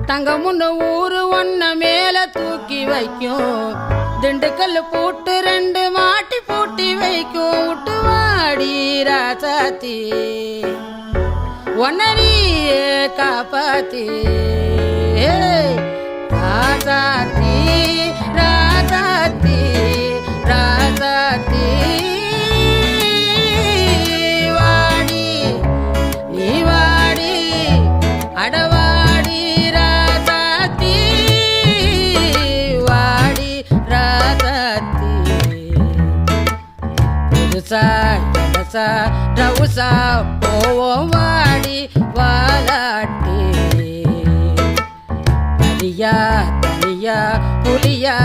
தங்கமுன்னு ஊரு ஒன்ன மேல தூக்கி வைக்கும் திண்டுக்கல் பூட்டு 2 மாட்டி பூட்டி வைக்கும் விட்டுவாடி ராசாத்தி ஒன்னரியே காப்பாத்தி ராசாத்தி ராசாத்தி ராசாத்தி வாடி நீ வாடி அடவாடி ராசாத்தி வாடி ராசாத்தி புதுசா ஜலசா ரவுசா போவோம் வாடி வாலாட்டி தனியா தனியா புலியா